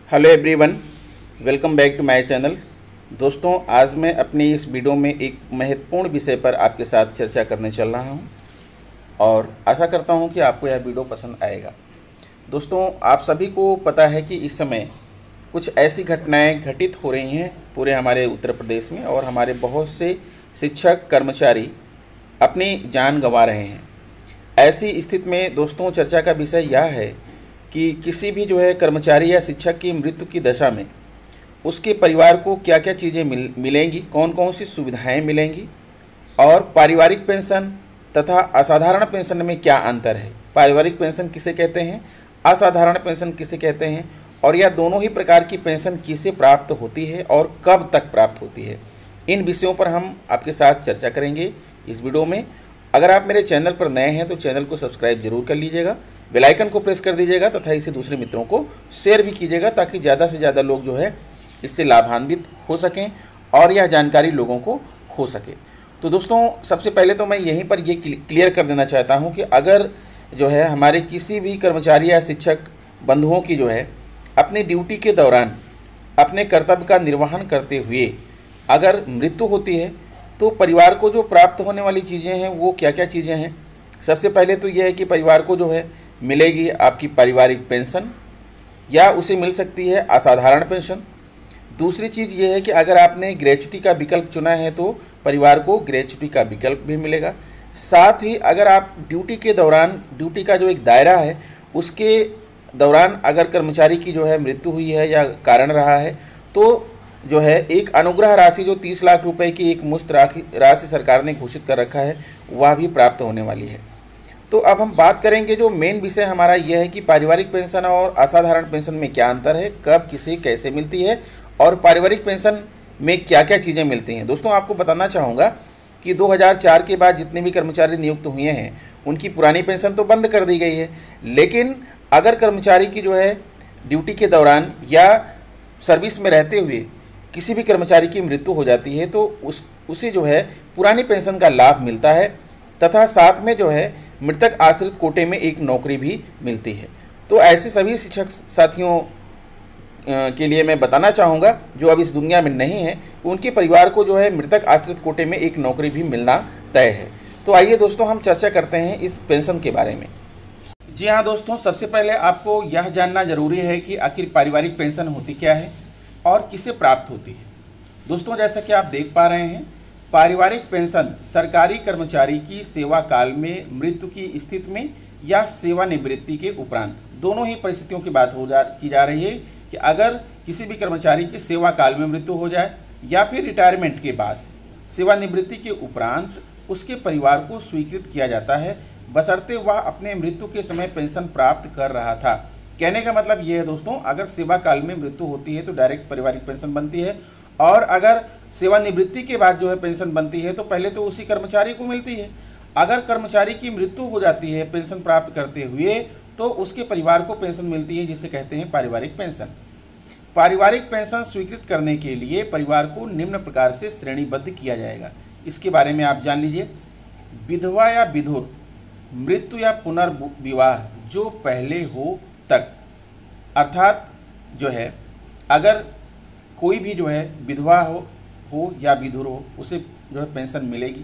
Hello everyone, welcome back to my channel. दोस्तों, आज मैं अपनी इस वीडियो में एक महत्वपूर्ण विषय पर आपके साथ चर्चा करने चल रहा हूं और आशा करता हूं कि आपको यह वीडियो पसंद आएगा। दोस्तों, आप सभी को पता है कि इस समय कुछ ऐसी घटनाएं घटित हो रही हैं पूरे हमारे उत्तर प्रदेश में और हमारे बहुत से शिक्षक कर्मचारी अपनी जान गंवा रहे हैं। ऐसी स्थिति में दोस्तों, चर्चा का विषय यह है कि किसी भी कर्मचारी या शिक्षक की मृत्यु की दशा में उसके परिवार को क्या क्या चीज़ें मिलेंगी, कौन कौन सी सुविधाएं मिलेंगी और पारिवारिक पेंशन तथा असाधारण पेंशन में क्या अंतर है। पारिवारिक पेंशन किसे कहते हैं, असाधारण पेंशन किसे कहते हैं और यह दोनों ही प्रकार की पेंशन किसे प्राप्त होती है और कब तक प्राप्त होती है। इन विषयों पर हम आपके साथ चर्चा करेंगे इस वीडियो में। अगर आप मेरे चैनल पर नए हैं तो चैनल को सब्सक्राइब जरूर कर लीजिएगा, बेल आइकन को प्रेस कर दीजिएगा तथा इसे दूसरे मित्रों को शेयर भी कीजिएगा ताकि ज़्यादा से ज़्यादा लोग इससे लाभान्वित हो सकें और यह जानकारी लोगों को हो सके। तो दोस्तों, सबसे पहले तो मैं यहीं पर ये क्लियर कर देना चाहता हूं कि अगर हमारे किसी भी कर्मचारी या शिक्षक बंधुओं की अपनी ड्यूटी के दौरान अपने कर्तव्य का निर्वहन करते हुए अगर मृत्यु होती है तो परिवार को जो प्राप्त होने वाली चीज़ें हैं वो क्या क्या चीज़ें हैं। सबसे पहले तो यह है कि परिवार को मिलेगी आपकी पारिवारिक पेंशन या उसे मिल सकती है असाधारण पेंशन। दूसरी चीज़ ये है कि अगर आपने ग्रेच्युटी का विकल्प चुना है तो परिवार को ग्रेच्युटी का विकल्प भी मिलेगा। साथ ही अगर आप ड्यूटी के दौरान, ड्यूटी का जो एक दायरा है उसके दौरान अगर कर्मचारी की मृत्यु हुई है या कारण रहा है तो एक अनुग्रह राशि जो 30 लाख रुपए की एक मुश्त राशि सरकार ने घोषित कर रखा है वह भी प्राप्त होने वाली है। तो अब हम बात करेंगे, जो मेन विषय हमारा यह है कि पारिवारिक पेंशन और असाधारण पेंशन में क्या अंतर है, कब किसे कैसे मिलती है और पारिवारिक पेंशन में क्या क्या चीज़ें मिलती हैं। दोस्तों, आपको बताना चाहूँगा कि 2004 के बाद जितने भी कर्मचारी नियुक्त हुए हैं उनकी पुरानी पेंशन तो बंद कर दी गई है, लेकिन अगर कर्मचारी की ड्यूटी के दौरान या सर्विस में रहते हुए किसी भी कर्मचारी की मृत्यु हो जाती है तो उसे पुरानी पेंशन का लाभ मिलता है तथा साथ में मृतक आश्रित कोटे में एक नौकरी भी मिलती है। तो ऐसे सभी शिक्षक साथियों के लिए मैं बताना चाहूँगा जो अब इस दुनिया में नहीं है, उनके परिवार को मृतक आश्रित कोटे में एक नौकरी भी मिलना तय है। तो आइए दोस्तों, हम चर्चा करते हैं इस पेंशन के बारे में। जी हाँ दोस्तों, सबसे पहले आपको यह जानना जरूरी है कि आखिर पारिवारिक पेंशन होती क्या है और किसे प्राप्त होती है। दोस्तों, जैसा कि आप देख पा रहे हैं, पारिवारिक पेंशन सरकारी कर्मचारी की सेवा काल में मृत्यु की स्थिति में या सेवानिवृत्ति के उपरांत, दोनों ही परिस्थितियों की बात की जा रही है कि अगर किसी भी कर्मचारी की सेवा काल में मृत्यु हो जाए या फिर रिटायरमेंट के बाद सेवानिवृत्ति के उपरांत उसके परिवार को स्वीकृत किया जाता है, बशर्ते वह अपने मृत्यु के समय पेंशन प्राप्त कर रहा था। कहने का मतलब ये है दोस्तों, अगर सेवा काल में मृत्यु होती है तो डायरेक्ट पारिवारिक पेंशन बनती है और अगर सेवानिवृत्ति के बाद पेंशन बनती है तो पहले तो उसी कर्मचारी को मिलती है। अगर कर्मचारी की मृत्यु हो जाती है पेंशन प्राप्त करते हुए तो उसके परिवार को पेंशन मिलती है, जिसे कहते हैं पारिवारिक पेंशन। पारिवारिक पेंशन स्वीकृत करने के लिए परिवार को निम्न प्रकार से श्रेणीबद्ध किया जाएगा। इसके बारे में आप जान लीजिए। विधवा या विधुर, मृत्यु या पुनर्विवाह जो पहले हो तक, अर्थात अगर कोई भी विधवा हो या विधुर हो उसे पेंशन मिलेगी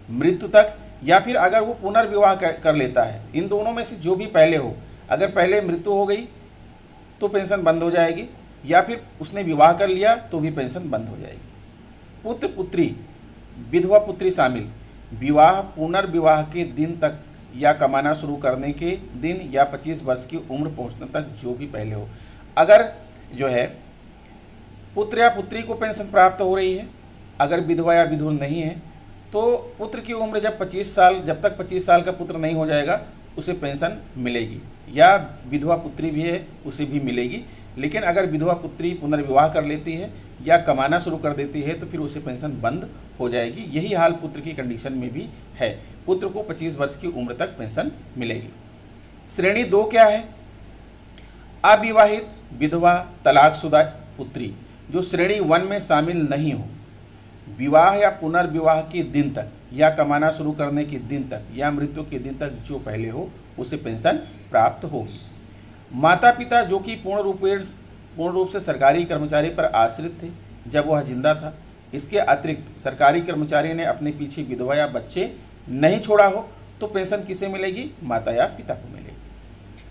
मृत्यु तक, या फिर अगर वो पुनर्विवाह कर लेता है, इन दोनों में से जो भी पहले हो। अगर पहले मृत्यु हो गई तो पेंशन बंद हो जाएगी या फिर उसने विवाह कर लिया तो भी पेंशन बंद हो जाएगी। पुत्र पुत्री, विधवा पुत्री शामिल, विवाह पुनर्विवाह के दिन तक या कमाना शुरू करने के दिन या 25 वर्ष की उम्र पहुंचने तक जो भी पहले हो। अगर पुत्र या पुत्री को पेंशन प्राप्त हो रही है, अगर विधवा या विधुर नहीं है तो पुत्र की उम्र जब तक 25 साल का पुत्र नहीं हो जाएगा उसे पेंशन मिलेगी, या विधवा पुत्री भी है उसे भी मिलेगी। लेकिन अगर विधवा पुत्री पुनर्विवाह कर लेती है या कमाना शुरू कर देती है तो फिर उसे पेंशन बंद हो जाएगी। यही हाल पुत्र की कंडीशन में भी है, पुत्र को 25 वर्ष की उम्र तक पेंशन मिलेगी। श्रेणी 2 क्या है? अविवाहित विधवा तलाकशुदा पुत्री जो श्रेणी 1 में शामिल नहीं हो, विवाह या पुनर्विवाह के दिन तक या कमाना शुरू करने के दिन तक या मृत्यु के दिन तक जो पहले हो उसे पेंशन प्राप्त होगी। माता पिता जो कि पूर्ण रूपेण पूर्ण रूप से सरकारी कर्मचारी पर आश्रित थे जब वह जिंदा था। इसके अतिरिक्त सरकारी कर्मचारी ने अपने पीछे विधवा या बच्चे नहीं छोड़ा हो तो पेंशन किसे मिलेगी? माता या पिता को मिलेगी।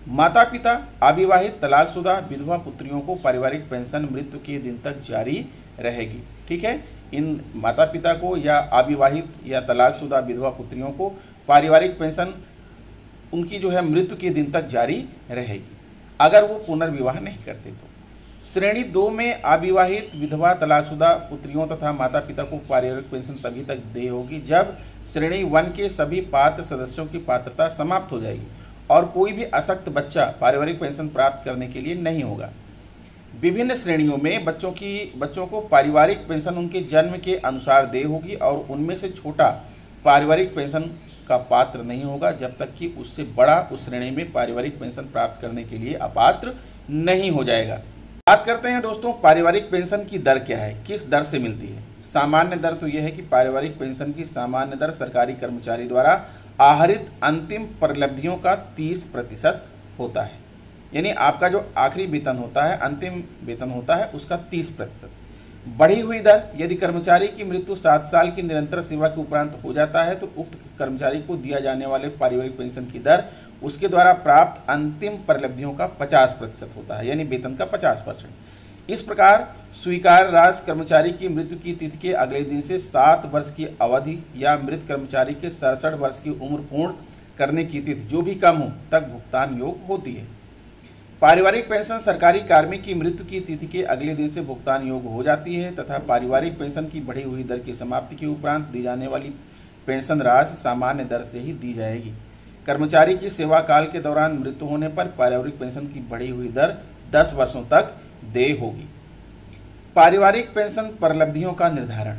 माता पिता, अविवाहित, तलाकशुदा विधवा पुत्रियों को पारिवारिक पेंशन मृत्यु के दिन तक जारी रहेगी। ठीक है, इन माता पिता को या अविवाहित या तलाकशुदा विधवा पुत्रियों को पारिवारिक पेंशन उनकी जो है मृत्यु के दिन तक जारी रहेगी अगर वो पुनर्विवाह नहीं करते तो। श्रेणी 2 में अविवाहित, विधवा, तलाकशुदा पुत्रियों तथा माता पिता को पारिवारिक पेंशन तभी तक देय होगी जब श्रेणी 1 के सभी पात्र सदस्यों की पात्रता समाप्त हो जाएगी और कोई भी अशक्त बच्चा पारिवारिक पेंशन प्राप्त करने के लिए नहीं होगा। विभिन्न श्रेणियों में बच्चों को पारिवारिक पेंशन उनके जन्म के अनुसार देय होगी और उनमें से छोटा पारिवारिक पेंशन का पात्र नहीं होगा जब तक कि उससे बड़ा उस श्रेणी में पारिवारिक पेंशन प्राप्त करने के लिए अपात्र नहीं हो जाएगा। बात करते हैं दोस्तों, पारिवारिक पेंशन की दर क्या है, किस दर से मिलती है। सामान्य दर तो यह है कि पारिवारिक पेंशन की सामान्य दर सरकारी कर्मचारी द्वारा आहरित अंतिम परिलब्धियों का 30% होता है। यानी आपका जो आखिरी वेतन होता है, अंतिम वेतन होता है, उसका 30%। बढ़ी हुई दर, यदि कर्मचारी की मृत्यु 7 साल की निरंतर सेवा के उपरांत हो जाता है तो उक्त कर्मचारी को दिया जाने वाले पारिवारिक पेंशन की दर उसके द्वारा प्राप्त अंतिम परिलब्धियों का 50% होता है, यानी वेतन का 50%। इस प्रकार स्वीकार राशि कर्मचारी की मृत्यु की तिथि के अगले दिन से 7 वर्ष की अवधि या मृत कर्मचारी के 67 वर्ष की उम्र पूर्ण करने की तिथि जो भी कम हो तक भुगतान योग्य होती है। पारिवारिक पेंशन सरकारी कार्मिक की मृत्यु की तिथि के अगले दिन से भुगतान योग्य हो जाती है तथा पारिवारिक पेंशन की बढ़ी हुई दर की समाप्ति के उपरांत दी जाने वाली पेंशन राशि सामान्य दर से ही दी जाएगी। कर्मचारी की सेवा काल के दौरान मृत्यु होने पर पारिवारिक पेंशन की बढ़ी हुई दर 10 वर्षों तक देय होगी। पारिवारिक पेंशन परिलब्धियों का निर्धारण।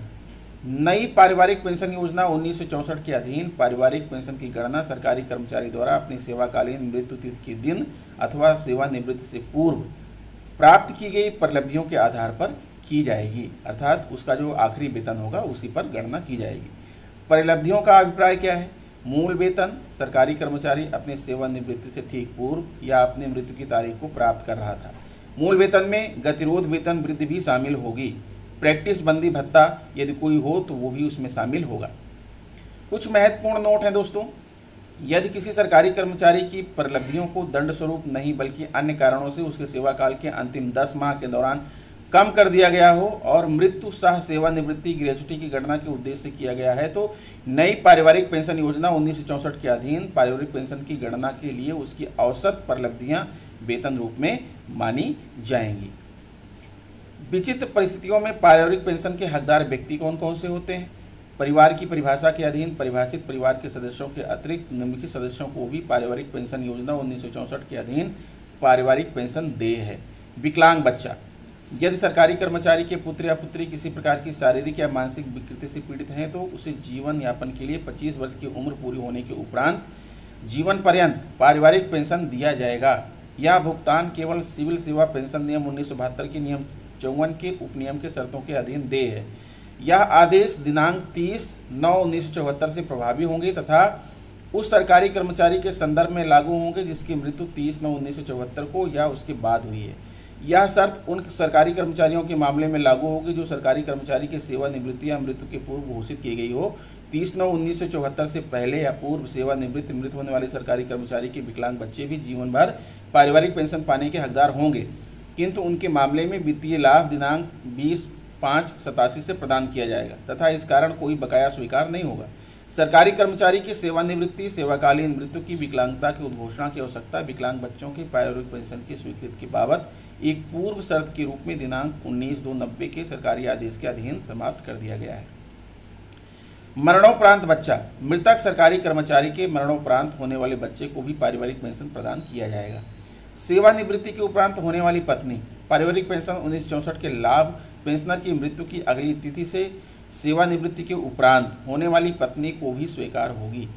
नई पारिवारिक पेंशन योजना 1964 के अधीन पारिवारिक पेंशन की गणना सरकारी कर्मचारी द्वारा अपनी सेवाकालीन मृत्यु तिथि के दिन अथवा सेवानिवृत्ति से पूर्व प्राप्त की गई परिलब्धियों के आधार पर की जाएगी, अर्थात उसका जो आखिरी वेतन होगा उसी पर गणना की जाएगी। परिलब्धियों का अभिप्राय क्या है? मूल वेतन, सरकारी कर्मचारी अपने सेवानिवृत्ति से ठीक पूर्व या अपनी मृत्यु की तारीख को प्राप्त कर रहा था। मूल वेतन में गतिरोध वेतन वृद्धि भी शामिल होगी। प्रैक्टिस बंदी भत्ता यदि कोई हो तो वो भी उसमें शामिल होगा। कुछ महत्वपूर्ण नोट हैं दोस्तों। यदि किसी सरकारी कर्मचारी की परिलब्धियों को दंड स्वरूप नहीं बल्कि अन्य कारणों से उसके सेवा काल के अंतिम 10 माह के दौरान कम कर दिया गया हो और मृत्यु सह सेवानिवृत्ति ग्रेच्युटी की गणना के उद्देश्य से किया गया है तो नई पारिवारिक पेंशन योजना 1964 के अधीन पारिवारिक पेंशन की गणना के लिए उसकी औसत परिलब्धियां वेतन रूप में मानी जाएंगी। विचित्र परिस्थितियों में पारिवारिक पेंशन के हकदार व्यक्ति कौन कौन से होते हैं? परिवार की परिभाषा के अधीन परिभाषित परिवार के सदस्यों के अतिरिक्त निम्नलिखित सदस्यों को भी पारिवारिक पेंशन योजना 1964 के अधीन पारिवारिक पेंशन देय है। विकलांग बच्चा, यदि सरकारी कर्मचारी के पुत्र या पुत्री किसी प्रकार की शारीरिक या मानसिक विकृति से पीड़ित हैं तो उसे जीवन यापन के लिए 25 वर्ष की उम्र पूरी होने के उपरांत जीवन पर्यंत पारिवारिक पेंशन दिया जाएगा। यह भुगतान केवल सिविल सेवा पेंशन नियम 1972 के नियम 54 के उपनियम के शर्तों के अधीन देय है। यह आदेश दिनांक 30/9/1974 से प्रभावी होंगे तथा उस सरकारी कर्मचारी के संदर्भ में लागू होंगे जिसकी मृत्यु 30/9/1974 को या उसके बाद हुई है। यह शर्त उन सरकारी कर्मचारियों के मामले में लागू होगी जो सरकारी कर्मचारी के सेवानिवृत्ति या मृत्यु के पूर्व घोषित की गई हो। 30/9/1974 से पहले या पूर्व सेवानिवृत्त मृत होने वाले सरकारी कर्मचारी के विकलांग बच्चे भी जीवन भर पारिवारिक पेंशन पाने के हकदार होंगे, किंतु उनके मामले में वित्तीय लाभ दिनांक 20/5/87 से प्रदान किया जाएगा तथा इस कारण कोई बकाया स्वीकार नहीं होगा। सरकारी कर्मचारी की सेवानिवृत्ति, सेवाकालीन मृत्यु की विकलांगता की उद्घोषणा की आवश्यकता विकलांग बच्चों के पारिवारिक पेंशन की स्वीकृति के बाबत एक पूर्व शर्त के रूप में दिनांक 19/2/90 के सरकारी आदेश के अधीन समाप्त कर दिया गया है। मरणोपरांत बच्चा, मृतक सरकारी कर्मचारी के मरणोपरांत होने वाले बच्चे को भी पारिवारिक पेंशन प्रदान किया जाएगा। सेवानिवृत्ति के उपरांत होने वाली पत्नी, पारिवारिक पेंशन 1964 के लाभ पेंशनर की मृत्यु की अगली तिथि से सेवानिवृत्ति के उपरांत होने वाली पत्नी को भी स्वीकार होगी।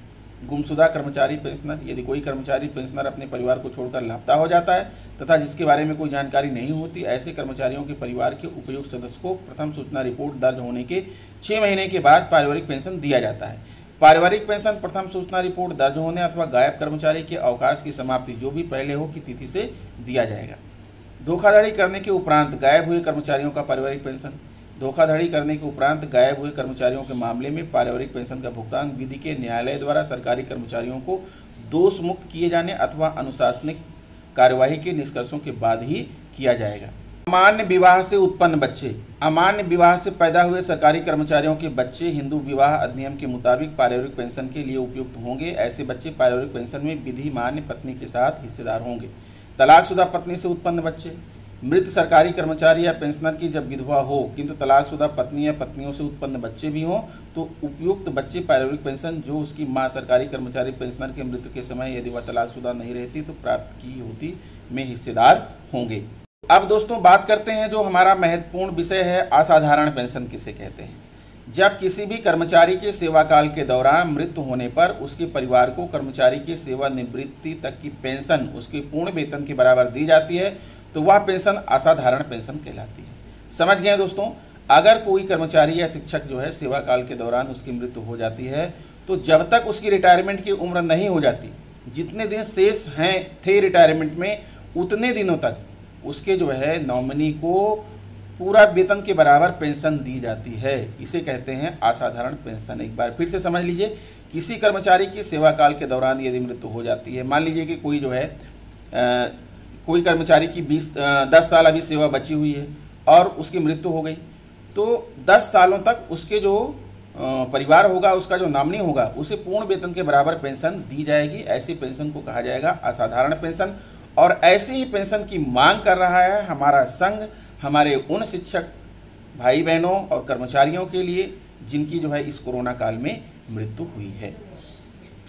गुमशुदा कर्मचारी पेंशनर, यदि कोई कर्मचारी पेंशनर अपने परिवार को छोड़कर लापता हो जाता है तथा जिसके बारे में कोई जानकारी नहीं होती, ऐसे कर्मचारियों के परिवार के उपयुक्त सदस्य को प्रथम सूचना रिपोर्ट दर्ज होने के 6 महीने के बाद पारिवारिक पेंशन दिया जाता है। पारिवारिक पेंशन प्रथम सूचना रिपोर्ट दर्ज होने अथवा गायब कर्मचारी के अवकाश की समाप्ति जो भी पहले हो की तिथि से दिया जाएगा। धोखाधड़ी करने के उपरांत गायब हुए कर्मचारियों का पारिवारिक पेंशन। धोखाधड़ी करने के उपरांत गायब हुए कर्मचारियों के मामले में पारिवारिक पेंशन का भुगतान विधि के न्यायालय द्वारा सरकारी कर्मचारियों को दोष मुक्त किए जाने अथवा अनुशासनिक कार्यवाही के निष्कर्षों के बाद ही किया जाएगा। अमान्य विवाह से उत्पन्न बच्चे। अमान्य विवाह से पैदा हुए सरकारी कर्मचारियों के बच्चे हिंदू विवाह अधिनियम के मुताबिक पारिवारिक पेंशन के लिए उपयुक्त होंगे। ऐसे बच्चे पारिवारिक पेंशन में विधि मान्य पत्नी के साथ हिस्सेदार होंगे। तलाकशुदा पत्नी से उत्पन्न बच्चे। मृत सरकारी कर्मचारी या पेंशनर की जब विधवा हो किंतु तलाकशुदा पत्नी या पत्नियों से उत्पन्न बच्चे भी हों तो उपयुक्त बच्चे पारिवारिक पेंशन जो उसकी मां सरकारी कर्मचारी पेंशनर के मृत्यु के समय यदि वह तलाकशुदा नहीं रहती तो प्राप्त की होती में हिस्सेदार होंगे। अब दोस्तों बात करते हैं जो हमारा महत्वपूर्ण विषय है, असाधारण पेंशन किसे कहते हैं। जब किसी भी कर्मचारी के सेवाकाल के दौरान मृत्यु होने पर उसके परिवार को कर्मचारी के सेवानिवृत्ति तक की पेंशन उसके पूर्ण वेतन के बराबर दी जाती है तो वह पेंशन असाधारण पेंशन कहलाती है। समझ गए दोस्तों, अगर कोई कर्मचारी या शिक्षक जो है सेवाकाल के दौरान उसकी मृत्यु हो जाती है तो जब तक उसकी रिटायरमेंट की उम्र नहीं हो जाती, जितने दिन शेष थे रिटायरमेंट में उतने दिनों तक उसके जो है नॉमिनी को पूरा वेतन के बराबर पेंशन दी जाती है। इसे कहते हैं असाधारण पेंशन। एक बार फिर से समझ लीजिए, किसी कर्मचारी की सेवाकाल के दौरान यदि मृत्यु हो जाती है, मान लीजिए कि कोई जो है कोई कर्मचारी की 10 साल अभी सेवा बची हुई है और उसकी मृत्यु हो गई तो 10 सालों तक उसके जो परिवार होगा, उसका जो नॉमिनी होगा, उसे पूर्ण वेतन के बराबर पेंशन दी जाएगी। ऐसी पेंशन को कहा जाएगा असाधारण पेंशन। और ऐसी ही पेंशन की मांग कर रहा है हमारा संघ हमारे उन शिक्षक भाई बहनों और कर्मचारियों के लिए जिनकी जो है इस कोरोना काल में मृत्यु हुई है।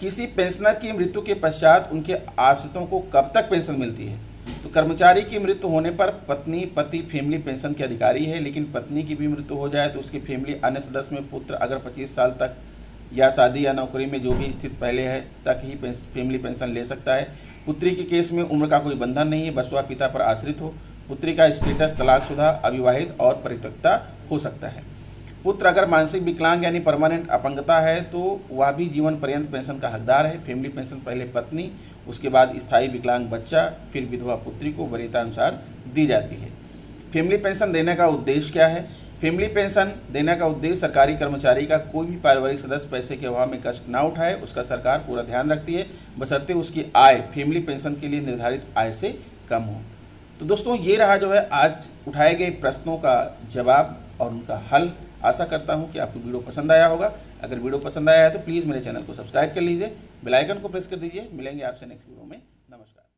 किसी पेंशनर की मृत्यु के पश्चात उनके आश्रितों को कब तक पेंशन मिलती है? तो कर्मचारी की मृत्यु होने पर पत्नी पति फैमिली पेंशन के अधिकारी है, लेकिन पत्नी की भी मृत्यु हो जाए तो उसकी फैमिली अन्य सदस्य में पुत्र अगर 25 साल तक या शादी या नौकरी में जो भी स्थित पहले है तक ही फैमिली पेंशन ले सकता है। पुत्री के केस में उम्र का कोई बंधन नहीं है, बस वह पिता पर आश्रित हो। पुत्री का स्टेटस तलाकशुदा, अविवाहित और परित्यक्ता हो सकता है। पुत्र अगर मानसिक विकलांग यानी परमानेंट अपंगता है तो वह भी जीवन पर्यंत पेंशन का हकदार है। फैमिली पेंशन पहले पत्नी, उसके बाद स्थायी विकलांग बच्चा, फिर विधवा पुत्री को वरीयता अनुसार दी जाती है। फैमिली पेंशन देने का उद्देश्य क्या है? फैमिली पेंशन देने का उद्देश्य सरकारी कर्मचारी का कोई भी पारिवारिक सदस्य पैसे के अभाव में कष्ट ना उठाए, उसका सरकार पूरा ध्यान रखती है, बशर्ते उसकी आय फैमिली पेंशन के लिए निर्धारित आय से कम हो। तो दोस्तों ये रहा जो है आज उठाए गए प्रश्नों का जवाब और उनका हल। आशा करता हूं कि आपको वीडियो पसंद आया होगा। अगर वीडियो पसंद आया है तो प्लीज़ मेरे चैनल को सब्सक्राइब कर लीजिए, बेल आइकन को प्रेस कर दीजिए। मिलेंगे आपसे नेक्स्ट वीडियो में। नमस्कार।